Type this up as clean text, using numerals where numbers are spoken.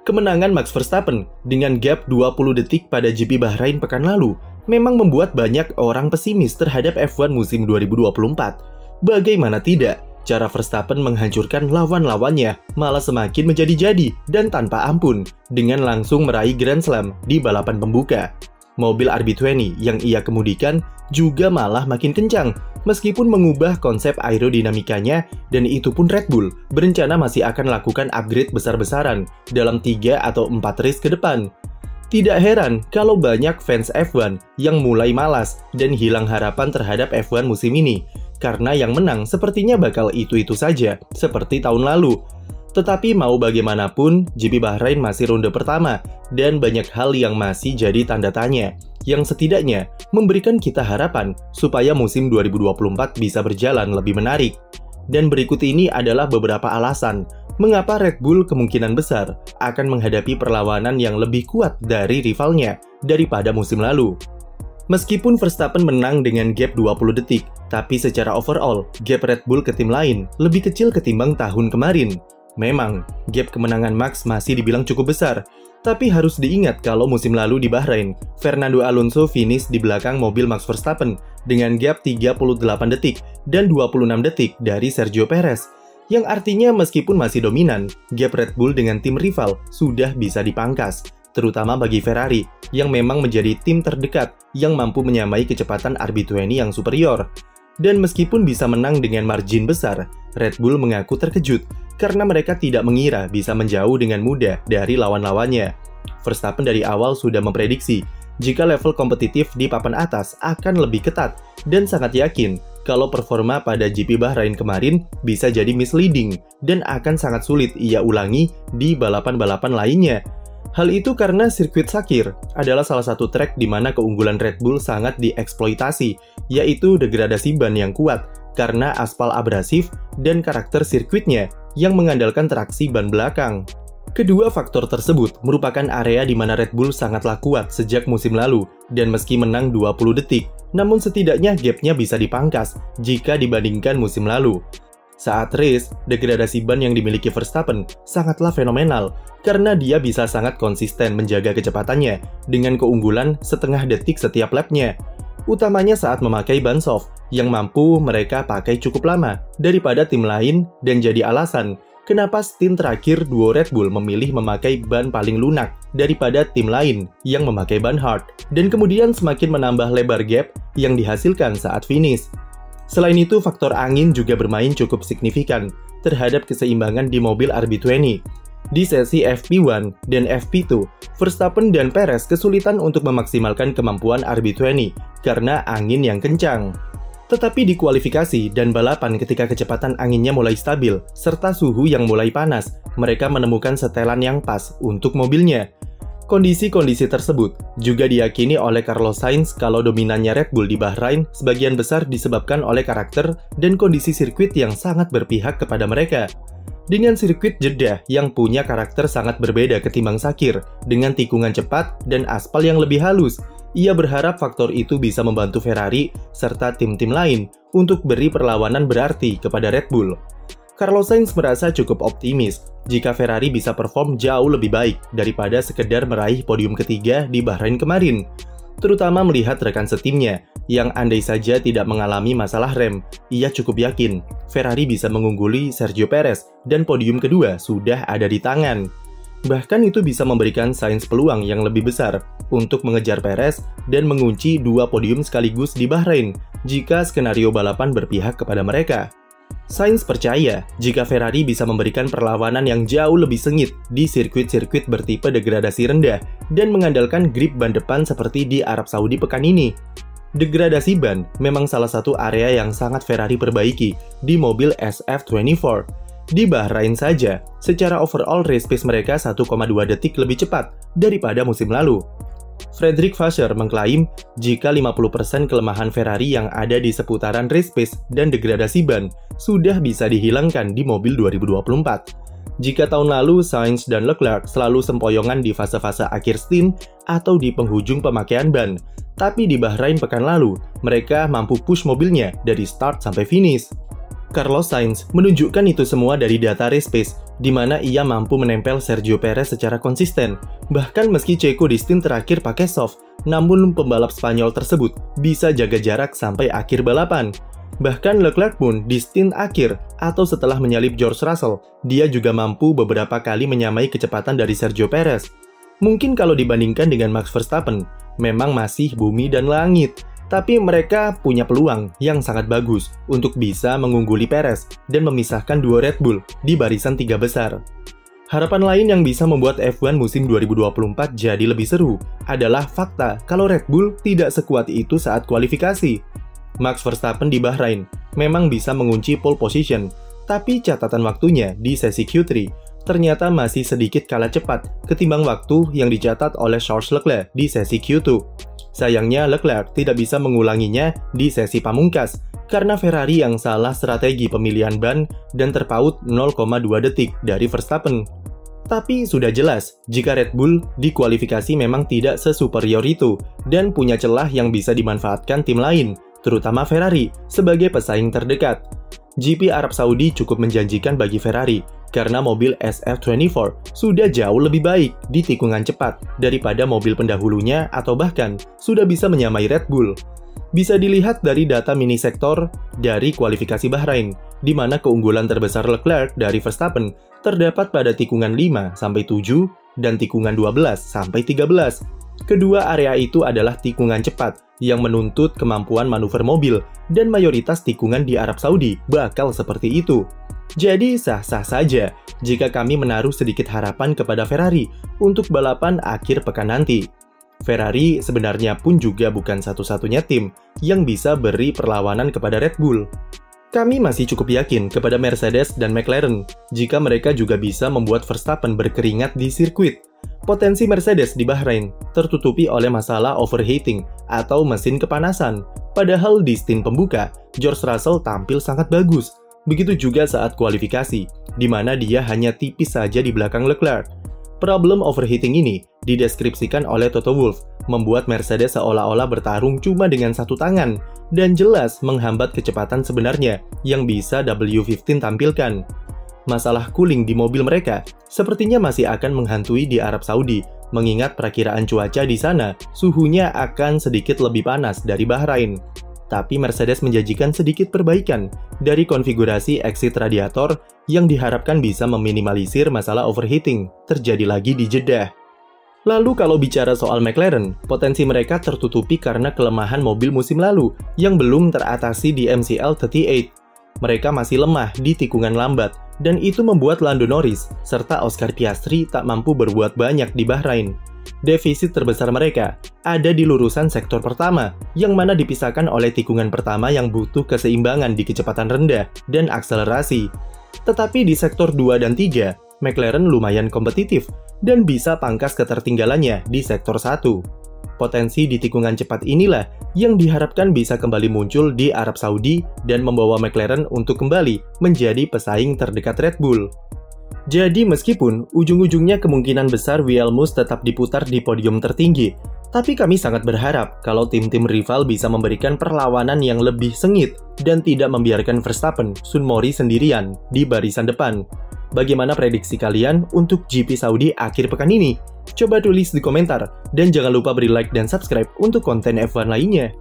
Kemenangan Max Verstappen dengan gap 20 detik pada GP Bahrain pekan lalu memang membuat banyak orang pesimis terhadap F1 musim 2024. Bagaimana tidak, cara Verstappen menghancurkan lawan-lawannya malah semakin menjadi-jadi dan tanpa ampun dengan langsung meraih Grand Slam di balapan pembuka. Mobil RB20 yang ia kemudikan juga malah makin kencang meskipun mengubah konsep aerodinamikanya, dan itu pun Red Bull berencana masih akan lakukan upgrade besar-besaran dalam 3 atau 4 race ke depan. Tidak heran kalau banyak fans F1 yang mulai malas dan hilang harapan terhadap F1 musim ini, karena yang menang sepertinya bakal itu-itu saja seperti tahun lalu. Tetapi mau bagaimanapun, GP Bahrain masih ronde pertama dan banyak hal yang masih jadi tanda tanya, yang setidaknya memberikan kita harapan supaya musim 2024 bisa berjalan lebih menarik. Dan berikut ini adalah beberapa alasan mengapa Red Bull kemungkinan besar akan menghadapi perlawanan yang lebih kuat dari rivalnya daripada musim lalu. Meskipun Verstappen menang dengan gap 20 detik, tapi secara overall, gap Red Bull ke tim lain lebih kecil ketimbang tahun kemarin. Memang, gap kemenangan Max masih dibilang cukup besar, tapi harus diingat kalau musim lalu di Bahrain, Fernando Alonso finish di belakang mobil Max Verstappen dengan gap 38 detik dan 26 detik dari Sergio Perez, yang artinya meskipun masih dominan, gap Red Bull dengan tim rival sudah bisa dipangkas, terutama bagi Ferrari, yang memang menjadi tim terdekat yang mampu menyamai kecepatan RB20 yang superior. Dan meskipun bisa menang dengan margin besar, Red Bull mengaku terkejut karena mereka tidak mengira bisa menjauh dengan mudah dari lawan-lawannya. Verstappen dari awal sudah memprediksi jika level kompetitif di papan atas akan lebih ketat dan sangat yakin kalau performa pada GP Bahrain kemarin bisa jadi misleading dan akan sangat sulit ia ulangi di balapan-balapan lainnya. Hal itu karena sirkuit Sakir adalah salah satu trek di mana keunggulan Red Bull sangat dieksploitasi, yaitu degradasi ban yang kuat karena aspal abrasif dan karakter sirkuitnya yang mengandalkan traksi ban belakang. Kedua faktor tersebut merupakan area di mana Red Bull sangatlah kuat sejak musim lalu, dan meski menang 20 detik, namun setidaknya gapnya bisa dipangkas jika dibandingkan musim lalu. Saat race, degradasi ban yang dimiliki Verstappen sangatlah fenomenal karena dia bisa sangat konsisten menjaga kecepatannya dengan keunggulan setengah detik setiap lapnya, utamanya saat memakai ban soft yang mampu mereka pakai cukup lama daripada tim lain, dan jadi alasan kenapa stint terakhir duo Red Bull memilih memakai ban paling lunak daripada tim lain yang memakai ban hard, dan kemudian semakin menambah lebar gap yang dihasilkan saat finish. Selain itu, faktor angin juga bermain cukup signifikan terhadap keseimbangan di mobil RB20. Di sesi FP1 dan FP2, Verstappen dan Perez kesulitan untuk memaksimalkan kemampuan RB20 karena angin yang kencang. Tetapi di kualifikasi dan balapan ketika kecepatan anginnya mulai stabil, serta suhu yang mulai panas, mereka menemukan setelan yang pas untuk mobilnya. Kondisi-kondisi tersebut juga diyakini oleh Carlos Sainz kalau dominannya Red Bull di Bahrain sebagian besar disebabkan oleh karakter dan kondisi sirkuit yang sangat berpihak kepada mereka. Dengan sirkuit Jeddah yang punya karakter sangat berbeda ketimbang Sakir, dengan tikungan cepat dan aspal yang lebih halus, ia berharap faktor itu bisa membantu Ferrari serta tim-tim lain untuk beri perlawanan berarti kepada Red Bull. Carlos Sainz merasa cukup optimis jika Ferrari bisa perform jauh lebih baik daripada sekedar meraih podium ketiga di Bahrain kemarin, terutama melihat rekan setimnya yang andai saja tidak mengalami masalah rem, ia cukup yakin Ferrari bisa mengungguli Sergio Perez dan podium kedua sudah ada di tangan. Bahkan itu bisa memberikan Sainz peluang yang lebih besar untuk mengejar Perez dan mengunci 2 podium sekaligus di Bahrain jika skenario balapan berpihak kepada mereka. Sainz percaya jika Ferrari bisa memberikan perlawanan yang jauh lebih sengit di sirkuit-sirkuit bertipe degradasi rendah dan mengandalkan grip ban depan seperti di Arab Saudi pekan ini. Degradasi ban memang salah satu area yang sangat Ferrari perbaiki di mobil SF24. Di Bahrain saja, secara overall race pace mereka 1,2 detik lebih cepat daripada musim lalu. Frederick Vasseur mengklaim jika 50% kelemahan Ferrari yang ada di seputaran race pace dan degradasi ban sudah bisa dihilangkan di mobil 2024. Jika tahun lalu Sainz dan Leclerc selalu sempoyongan di fase-fase akhir stint atau di penghujung pemakaian ban, tapi di Bahrain pekan lalu mereka mampu push mobilnya dari start sampai finish. Carlos Sainz menunjukkan itu semua dari data race pace, di mana ia mampu menempel Sergio Perez secara konsisten. Bahkan meski Checo di stint terakhir pakai soft, namun pembalap Spanyol tersebut bisa jaga jarak sampai akhir balapan. Bahkan Leclerc pun di stint akhir atau setelah menyalip George Russell, dia juga mampu beberapa kali menyamai kecepatan dari Sergio Perez. Mungkin kalau dibandingkan dengan Max Verstappen, memang masih bumi dan langit. Tapi mereka punya peluang yang sangat bagus untuk bisa mengungguli Perez dan memisahkan dua Red Bull di barisan tiga besar. Harapan lain yang bisa membuat F1 musim 2024 jadi lebih seru adalah fakta kalau Red Bull tidak sekuat itu saat kualifikasi. Max Verstappen di Bahrain memang bisa mengunci pole position, tapi catatan waktunya di sesi Q3 ternyata masih sedikit kalah cepat ketimbang waktu yang dicatat oleh Charles Leclerc di sesi Q2. Sayangnya Leclerc tidak bisa mengulanginya di sesi pamungkas karena Ferrari yang salah strategi pemilihan ban dan terpaut 0,2 detik dari Verstappen. Tapi sudah jelas jika Red Bull di kualifikasi memang tidak sesuperior itu dan punya celah yang bisa dimanfaatkan tim lain, terutama Ferrari sebagai pesaing terdekat. GP Arab Saudi cukup menjanjikan bagi Ferrari karena mobil SF24 sudah jauh lebih baik di tikungan cepat daripada mobil pendahulunya atau bahkan sudah bisa menyamai Red Bull. Bisa dilihat dari data mini sektor dari kualifikasi Bahrain, di mana keunggulan terbesar Leclerc dari Verstappen terdapat pada tikungan 5-7 dan tikungan 12-13. Kedua area itu adalah tikungan cepat yang menuntut kemampuan manuver mobil dan mayoritas tikungan di Arab Saudi bakal seperti itu. Jadi sah-sah saja jika kami menaruh sedikit harapan kepada Ferrari untuk balapan akhir pekan nanti. Ferrari sebenarnya pun juga bukan satu-satunya tim yang bisa beri perlawanan kepada Red Bull. Kami masih cukup yakin kepada Mercedes dan McLaren jika mereka juga bisa membuat Verstappen berkeringat di sirkuit. Potensi Mercedes di Bahrain tertutupi oleh masalah overheating atau mesin kepanasan. Padahal di stint pembuka, George Russell tampil sangat bagus. Begitu juga saat kualifikasi, di mana dia hanya tipis saja di belakang Leclerc. Problem overheating ini dideskripsikan oleh Toto Wolff, membuat Mercedes seolah-olah bertarung cuma dengan satu tangan, dan jelas menghambat kecepatan sebenarnya yang bisa W15 tampilkan. Masalah cooling di mobil mereka sepertinya masih akan menghantui di Arab Saudi, mengingat perakiraan cuaca di sana suhunya akan sedikit lebih panas dari Bahrain. Tapi Mercedes menjanjikan sedikit perbaikan dari konfigurasi exit radiator yang diharapkan bisa meminimalisir masalah overheating terjadi lagi di Jeddah. Lalu kalau bicara soal McLaren, potensi mereka tertutupi karena kelemahan mobil musim lalu yang belum teratasi di MCL38. Mereka masih lemah di tikungan lambat, dan itu membuat Lando Norris serta Oscar Piastri tak mampu berbuat banyak di Bahrain. Defisit terbesar mereka ada di lurusan sektor pertama, yang mana dipisahkan oleh tikungan pertama yang butuh keseimbangan di kecepatan rendah dan akselerasi. Tetapi di sektor 2 dan 3, McLaren lumayan kompetitif dan bisa pangkas ketertinggalannya di sektor 1. Potensi di tikungan cepat inilah yang diharapkan bisa kembali muncul di Arab Saudi dan membawa McLaren untuk kembali menjadi pesaing terdekat Red Bull. Jadi meskipun ujung-ujungnya kemungkinan besar Williams tetap diputar di podium tertinggi, tapi kami sangat berharap kalau tim-tim rival bisa memberikan perlawanan yang lebih sengit dan tidak membiarkan Verstappen Sun Mori sendirian di barisan depan. Bagaimana prediksi kalian untuk GP Saudi akhir pekan ini? Coba tulis di komentar, dan jangan lupa beri like dan subscribe untuk konten F1 lainnya.